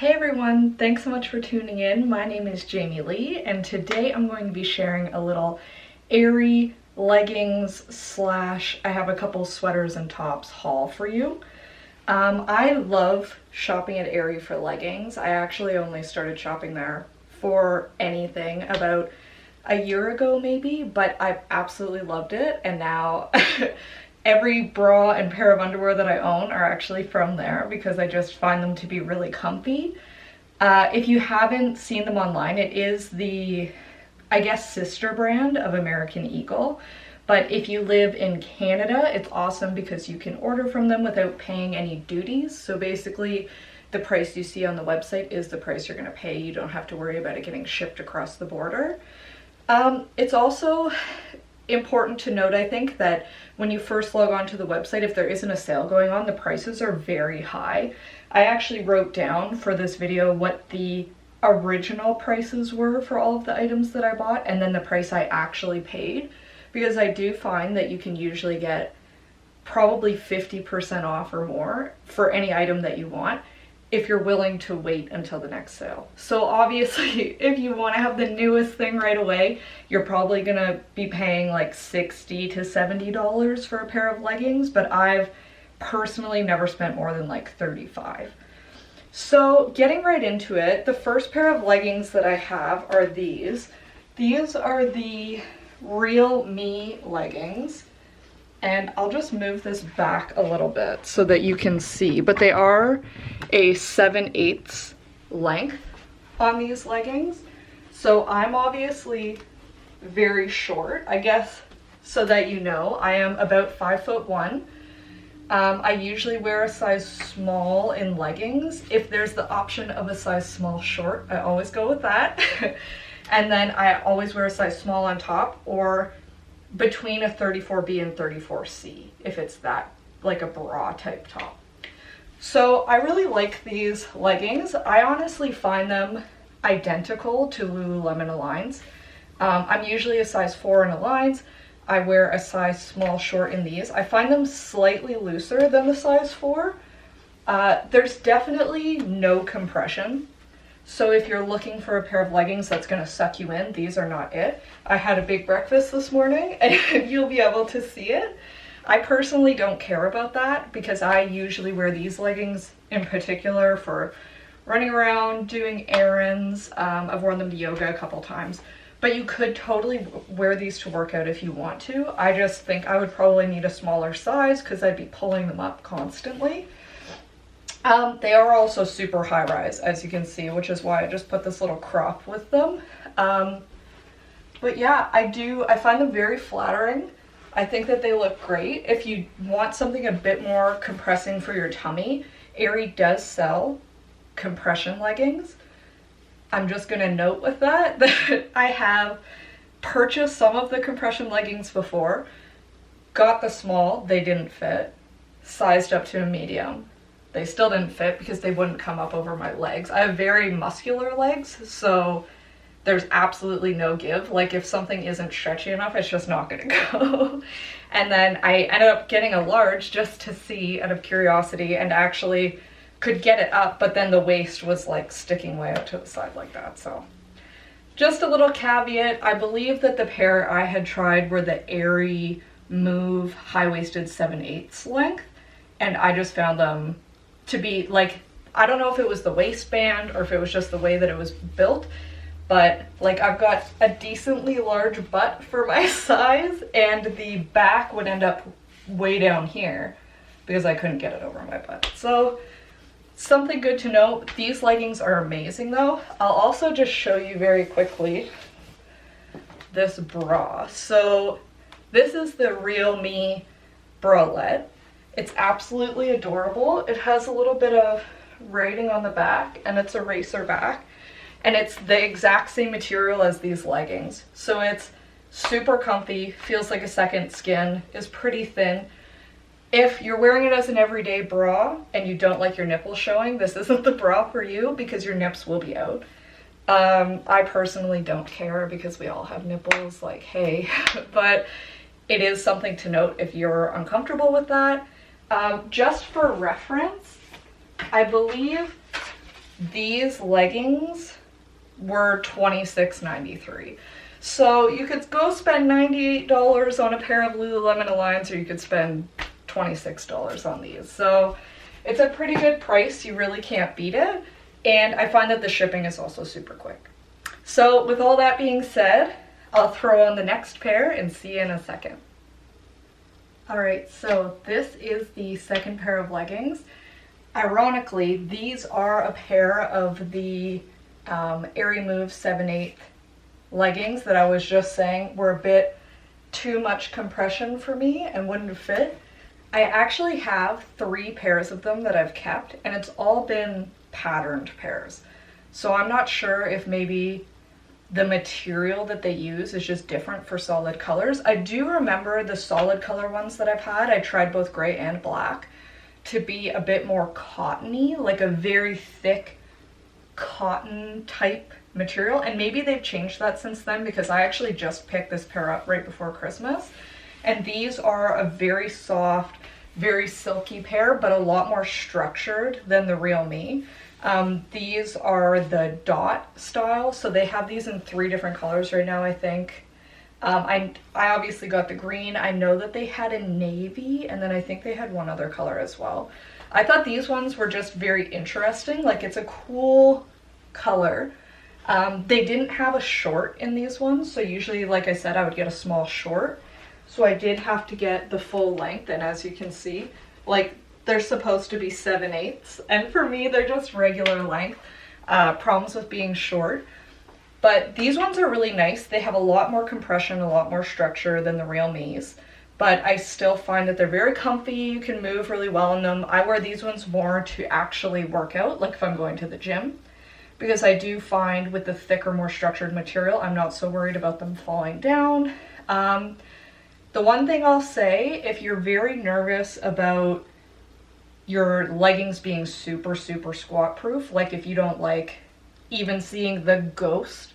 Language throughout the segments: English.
Hey everyone, thanks so much for tuning in. My name is Jamie Lee and today I'm going to be sharing a little Aerie leggings slash I have a couple sweaters and tops haul for you. I love shopping at Aerie for leggings. I actually only started shopping there for anything about a year ago maybe, but I've absolutely loved it, and now every bra and pair of underwear that I own are actually from there because I just find them to be really comfy. If you haven't seen them online, it is the, I guess, sister brand of American Eagle. But if you live in Canada, it's awesome because you can order from them without paying any duties. So basically, the price you see on the website is the price you're going to pay. You don't have to worry about it getting shipped across the border. It's also important to note, I think, that when you first log on to the website, if there isn't a sale going on, the prices are very high. I actually wrote down for this video what the original prices were for all of the items that I bought and then the price I actually paid, because I do find that you can usually get probably 50% off or more for any item that you want if you're willing to wait until the next sale. So obviously, if you want to have the newest thing right away, you're probably gonna be paying like $60 to $70 for a pair of leggings, but I've personally never spent more than like $35. So getting right into it, the first pair of leggings that I have are these. These are the Real Me leggings. And I'll just move this back a little bit so that you can see, but they are a 7/8 length on these leggings. So I'm obviously very short, I guess, so that you know, I am about 5'1". I usually wear a size small in leggings. If there's the option of a size small short, I always go with that. And then I always wear a size small on top, or between a 34B and 34C, if it's that, like a bra type top. So I really like these leggings. I honestly find them identical to Lululemon Aligns. I'm usually a size 4 in Aligns. I wear a size small short in these. I find them slightly looser than the size 4. There's definitely no compression. So if you're looking for a pair of leggings that's gonna suck you in, these are not it. I had a big breakfast this morning and you'll be able to see it. I personally don't care about that because I usually wear these leggings in particular for running around, doing errands. I've worn them to yoga a couple times, but you could totally wear these to work out if you want to. I just think I would probably need a smaller size because I'd be pulling them up constantly. They are also super high rise, as you can see, which is why I just put this little crop with them. But yeah, I find them very flattering. I think that they look great. If you want something a bit more compressing for your tummy, Aerie does sell compression leggings. I'm just gonna note with that I have purchased some of the compression leggings before, got the small, they didn't fit, sized up to a medium. They still didn't fit because they wouldn't come up over my legs. I have very muscular legs, so there's absolutely no give. Like if something isn't stretchy enough, it's just not gonna go. And then I ended up getting a large just to see out of curiosity, and actually could get it up, but then the waist was like sticking way out to the side like that. So just a little caveat. I believe that the pair I had tried were the Aerie Move high-waisted 7/8 length, and I just found them to be like, I don't know if it was the waistband or if it was just the way that it was built, but like I've got a decently large butt for my size, and the back would end up way down here because I couldn't get it over my butt. So something good to know. These leggings are amazing though. I'll also just show you very quickly this bra. So this is the Real Me bralette. It's absolutely adorable. It has a little bit of writing on the back, and it's a racer back, and it's the exact same material as these leggings. So it's super comfy, feels like a second skin, is pretty thin. If you're wearing it as an everyday bra and you don't like your nipples showing, this isn't the bra for you because your nips will be out. I personally don't care because we all have nipples, like, hey, but it is something to note if you're uncomfortable with that. Just for reference, I believe these leggings were $26.93. So you could go spend $98 on a pair of Lululemon Aligns, or you could spend $26 on these. So it's a pretty good price. You really can't beat it. And I find that the shipping is also super quick. So with all that being said, I'll throw on the next pair and see you in a second. Alright, so this is the second pair of leggings. Ironically, these are a pair of the Aerie Move 7/8 leggings that I was just saying were a bit too much compression for me and wouldn't fit. I actually have 3 pairs of them that I've kept, and it's all been patterned pairs. So I'm not sure if maybe the material that they use is just different for solid colors. I do remember the solid color ones that I've had, I tried both gray and black, to be a bit more cottony, like a very thick cotton type material, and maybe they've changed that since then, because I actually just picked this pair up right before Christmas, and these are a very soft, very silky pair, but a lot more structured than the real me. These are the dot style, so they have these in 3 different colors right now, I think. I obviously got the green. I know that they had a navy, and then I think they had one other color as well. I thought these ones were just very interesting, like it's a cool color. They didn't have a short in these ones, so usually, like I said, I would get a small short. So I did have to get the full length, and as you can see, like, they're supposed to be 7/8, and for me, they're just regular length. Problems with being short. But these ones are really nice. They have a lot more compression, a lot more structure than the real me's. But I still find that they're very comfy. You can move really well in them. I wear these ones more to actually work out, like if I'm going to the gym. Because I do find with the thicker, more structured material, I'm not so worried about them falling down. The one thing I'll say, if you're very nervous about your leggings being super, super squat proof, like if you don't like even seeing the ghost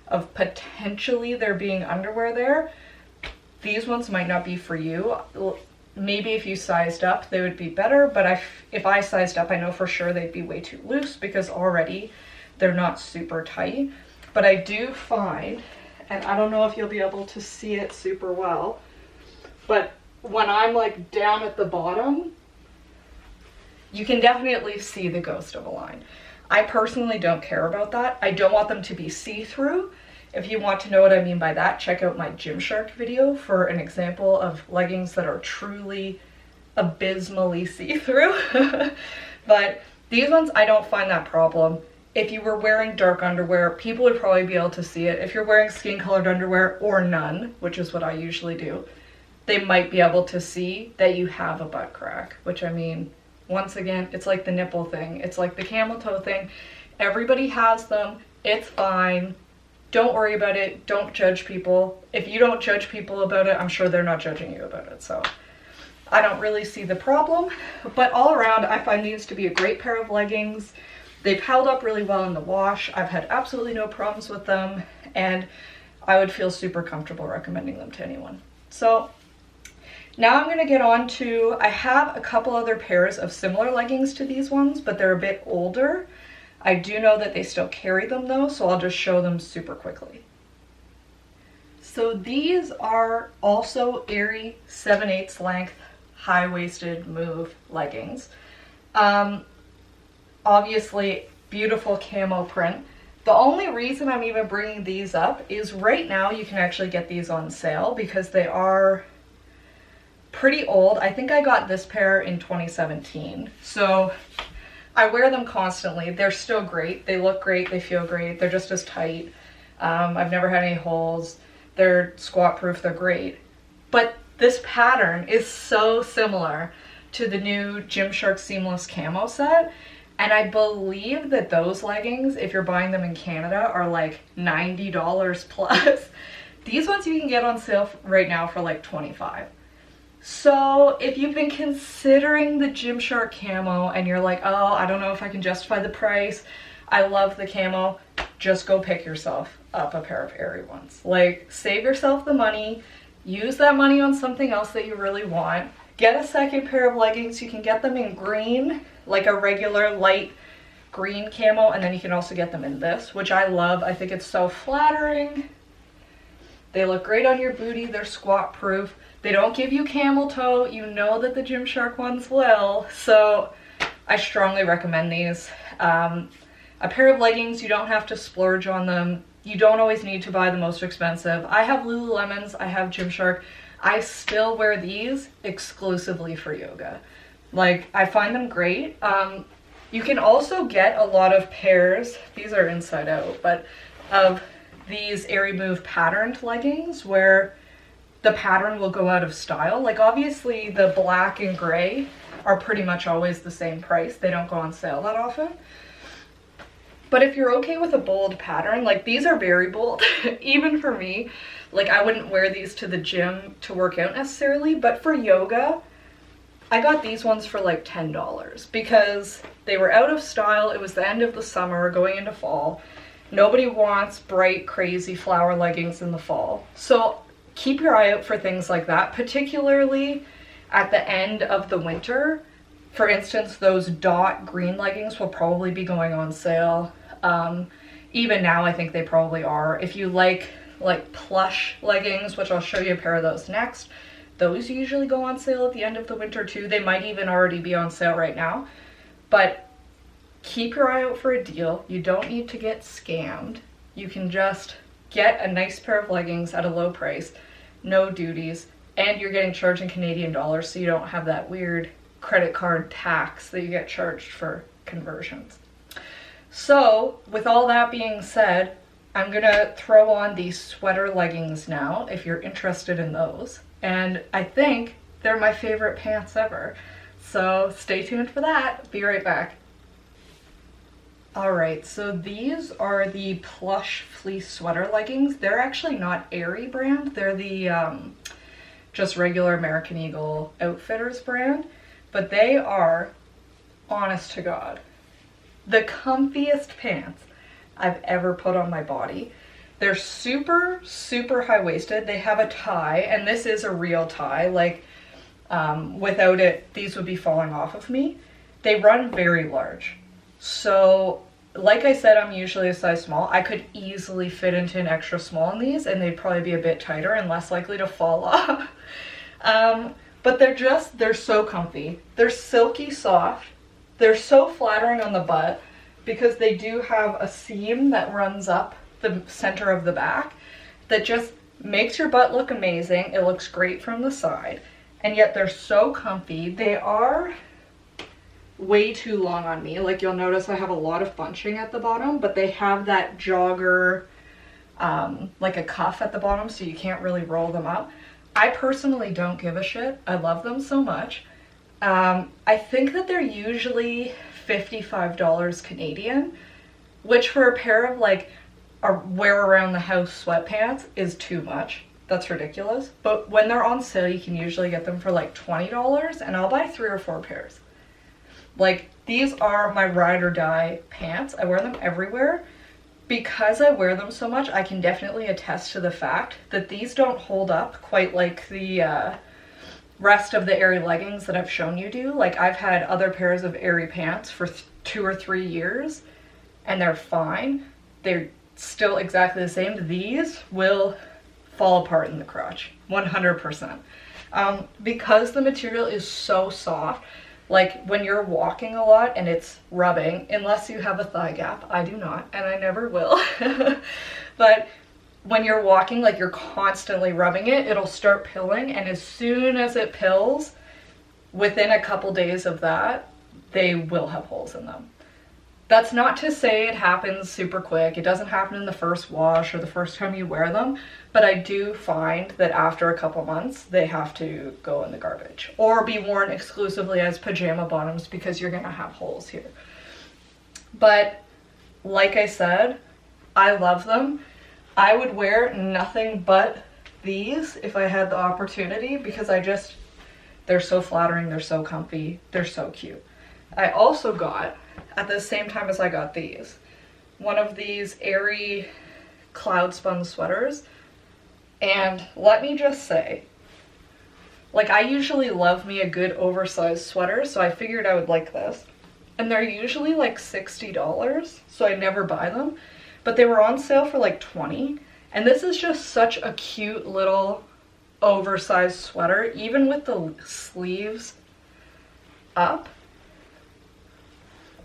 of potentially there being underwear there, these ones might not be for you. Maybe if you sized up, they would be better, but if I sized up, I know for sure they'd be way too loose, because already they're not super tight. But I do find, and I don't know if you'll be able to see it super well, but when I'm like down at the bottom, you can definitely see the ghost of a line. I personally don't care about that. I don't want them to be see-through. If you want to know what I mean by that, check out my Gymshark video for an example of leggings that are truly abysmally see-through. But these ones, I don't find that problem. If you were wearing dark underwear, people would probably be able to see it. If you're wearing skin-colored underwear or none, which is what I usually do, they might be able to see that you have a butt crack, which, I mean, once again, it's like the nipple thing. It's like the camel toe thing. Everybody has them. It's fine. Don't worry about it. Don't judge people. If you don't judge people about it, I'm sure they're not judging you about it. So I don't really see the problem. But all around, I find these to be a great pair of leggings. They've held up really well in the wash. I've had absolutely no problems with them, and I would feel super comfortable recommending them to anyone. So now I'm going to get on to, I have a couple other pairs of similar leggings to these ones, but they're a bit older. I do know that they still carry them though, so I'll just show them super quickly. So these are also Aerie 7/8 length high-waisted Move leggings. Obviously beautiful camo print. The only reason I'm even bringing these up is right now you can actually get these on sale because they are pretty old. I think I got this pair in 2017. So I wear them constantly. They're still great. They look great. They feel great. They're just as tight. I've never had any holes. They're squat proof. They're great. But this pattern is so similar to the new Gymshark Seamless Camo set. And I believe that those leggings, if you're buying them in Canada, are like $90 plus. These ones you can get on sale right now for like $25. So if you've been considering the Gymshark camo and you're like, oh, I don't know if I can justify the price, I love the camo, just go pick yourself up a pair of Aerie ones. Like, save yourself the money, use that money on something else that you really want. Get a second pair of leggings. You can get them in green, like a regular light green camo, and then you can also get them in this, which I love. I think it's so flattering. They look great on your booty. They're squat proof. They don't give you camel toe. You know that the Gymshark ones will. So I strongly recommend these. A pair of leggings, you don't have to splurge on them. You don't always need to buy the most expensive. I have Lululemons, I have Gymshark. I still wear these exclusively for yoga. Like, I find them great. You can also get a lot of pairs, these are inside out, but of these Aerie Move patterned leggings where the pattern will go out of style. Like, obviously the black and gray are pretty much always the same price. They don't go on sale that often. But if you're okay with a bold pattern, like these are very bold, even for me. Like, I wouldn't wear these to the gym to work out necessarily, but for yoga, I got these ones for like $10 because they were out of style. It was the end of the summer, going into fall. Nobody wants bright, crazy flower leggings in the fall. So keep your eye out for things like that, particularly at the end of the winter. For instance, those dot green leggings will probably be going on sale. Even now, I think they probably are. If you like plush leggings, which I'll show you a pair of those next, those usually go on sale at the end of the winter too. They might even already be on sale right now. But keep your eye out for a deal. You don't need to get scammed. You can just get a nice pair of leggings at a low price, no duties, and you're getting charged in Canadian dollars, so you don't have that weird credit card tax that you get charged for conversions. So with all that being said, I'm gonna throw on these sweater leggings now if you're interested in those. And I think they're my favorite pants ever. So stay tuned for that. Be right back. Alright, so these are the plush fleece sweater leggings. They're actually not Aerie brand. They're the just regular American Eagle Outfitters brand. But they are, honest to God, the comfiest pants I've ever put on my body. They're super, super high-waisted. They have a tie, and this is a real tie. Like, without it, these would be falling off of me. They run very large. So, like I said, I'm usually a size small. I could easily fit into an extra small in these, and they'd probably be a bit tighter and less likely to fall off. But they're so comfy. They're silky soft. They're so flattering on the butt because they do have a seam that runs up the center of the back that just makes your butt look amazing. It looks great from the side, and yet they're so comfy. They are way too long on me. Like, you'll notice I have a lot of bunching at the bottom, but they have that jogger, like a cuff at the bottom, so you can't really roll them up. I personally don't give a shit. I love them so much. I think that they're usually $55 Canadian, which for a pair of like wear around the house sweatpants is too much. That's ridiculous. But when they're on sale, you can usually get them for like $20, and I'll buy 3 or 4 pairs. Like, these are my ride or die pants. I wear them everywhere. Because I wear them so much, I can definitely attest to the fact that these don't hold up quite like the rest of the Aerie leggings that I've shown you do. Like, I've had other pairs of Aerie pants for 2 or 3 years, and they're fine. They're still exactly the same. These will fall apart in the crotch, 100%. Because the material is so soft, like when you're walking a lot and it's rubbing, unless you have a thigh gap, I do not, and I never will, but when you're walking, like you're constantly rubbing it, it'll start pilling, and as soon as it pills, within a couple days of that, they will have holes in them. That's not to say it happens super quick. It doesn't happen in the first wash or the first time you wear them, but I do find that after a couple months, they have to go in the garbage or be worn exclusively as pajama bottoms because you're gonna have holes here. But like I said, I love them. I would wear nothing but these if I had the opportunity because they're so flattering, they're so comfy, they're so cute. I also got, at the same time as I got these, one of these Aerie cloud spun sweaters, and let me just say, like, I usually love me a good oversized sweater, so I figured I would like this. and they're usually like $60, so I never buy them. But they were on sale for like $20, and this is just such a cute little oversized sweater, even with the sleeves up.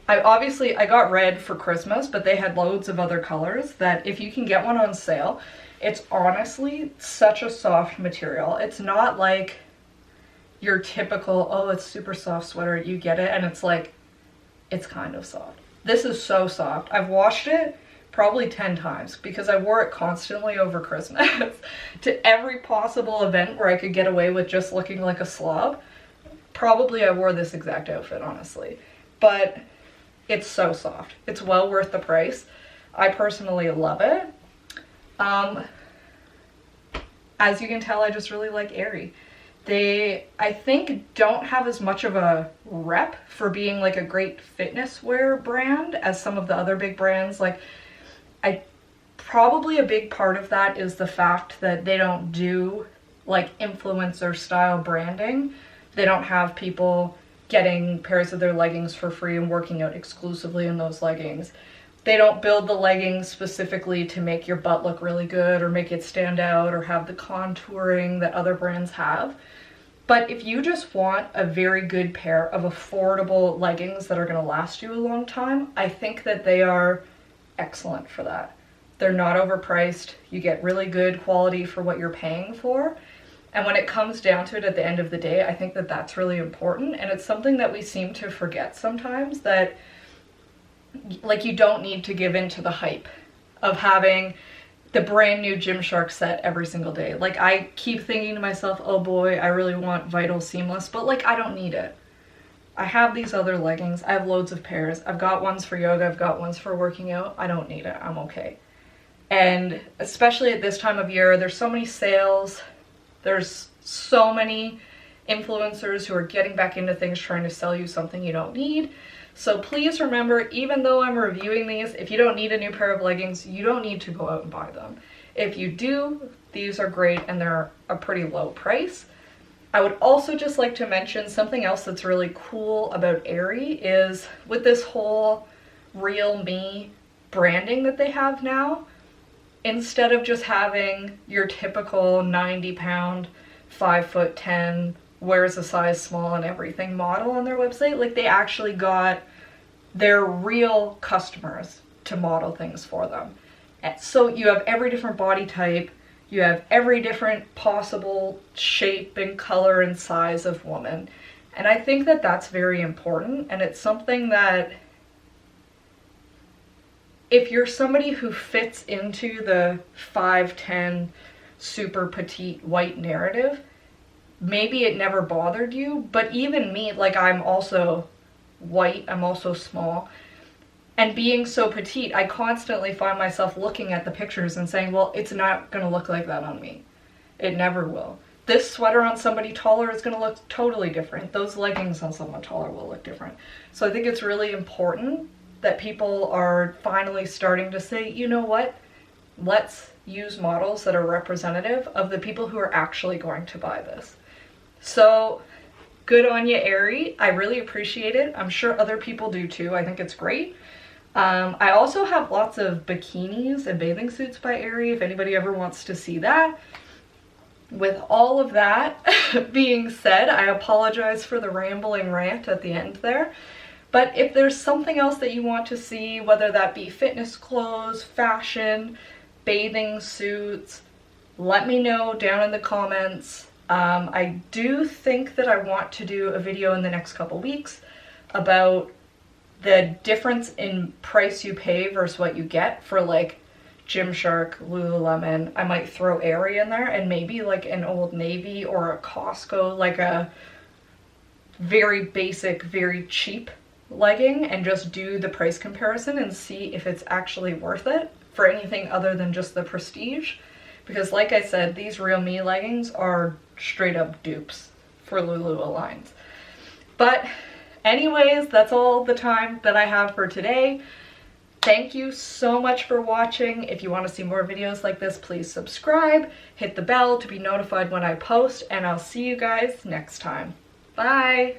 I got red for Christmas, but they had loads of other colors that if you can get one on sale, it's honestly such a soft material. It's not like your typical, oh, it's super soft sweater, you get it, and it's like, it's kind of soft. This is so soft. I've washed it probably 10 times because I wore it constantly over Christmas to every possible event where I could get away with just looking like a slob. Probably I wore this exact outfit, honestly. But it's so soft. It's well worth the price. I personally love it. As you can tell, I just really like Aerie. They, I think, don't have as much of a rep for being like a great fitness wear brand as some of the other big brands. Like, probably a big part of that is the fact that they don't do like influencer style branding. They don't have people getting pairs of their leggings for free and working out exclusively in those leggings. They don't build the leggings specifically to make your butt look really good or make it stand out or have the contouring that other brands have. But if you just want a very good pair of affordable leggings that are going to last you a long time, I think that they are excellent for that. They're not overpriced. You get really good quality for what you're paying for. And when it comes down to it at the end of the day, I think that that's really important. And it's something that we seem to forget sometimes, that like you don't need to give in to the hype of having the brand new Gymshark set every single day. Like, I keep thinking to myself, oh boy, I really want Vital Seamless, but like, I don't need it. I have these other leggings. I have loads of pairs. I've got ones for yoga. I've got ones for working out. I don't need it. I'm okay. And especially at this time of year, there's so many sales. There's so many influencers who are getting back into things trying to sell you something you don't need. So please remember, even though I'm reviewing these, if you don't need a new pair of leggings, you don't need to go out and buy them. If you do, these are great and they're a pretty low price. I would also just like to mention something else that's really cool about Aerie is with this whole Real Me branding that they have now, instead of just having your typical 90-pound, 5'10", wears a size small and everything model on their website, like they actually got their real customers to model things for them. And so you have every different body type, you have every different possible shape and color and size of woman. And I think that that's very important, and it's something that if you're somebody who fits into the 5'10", super petite white narrative, maybe it never bothered you, but even me, like I'm also white, I'm also small, and being so petite, I constantly find myself looking at the pictures and saying, well, it's not gonna look like that on me. It never will. This sweater on somebody taller is gonna look totally different. Those leggings on someone taller will look different. So I think it's really important that people are finally starting to say, you know what, let's use models that are representative of the people who are actually going to buy this. So good on you, Aerie. I really appreciate it. I'm sure other people do too. I think it's great. I also have lots of bikinis and bathing suits by Aerie if anybody ever wants to see that. With all of that being said, I apologize for the rambling rant at the end there. But if there's something else that you want to see, whether that be fitness clothes, fashion, bathing suits, let me know down in the comments. I do think that I want to do a video in the next couple weeks about the difference in price you pay versus what you get for like Gymshark, Lululemon. I might throw Aerie in there and maybe like an Old Navy or a Costco, like a very basic, very cheap legging, and just do the price comparison and see if it's actually worth it for anything other than just the prestige. Because like I said, these Real Me leggings are straight up dupes for Lulu Aligns. But anyways, that's all the time that I have for today. Thank you so much for watching. If you want to see more videos like this, please subscribe, hit the bell to be notified when I post, and I'll see you guys next time. Bye!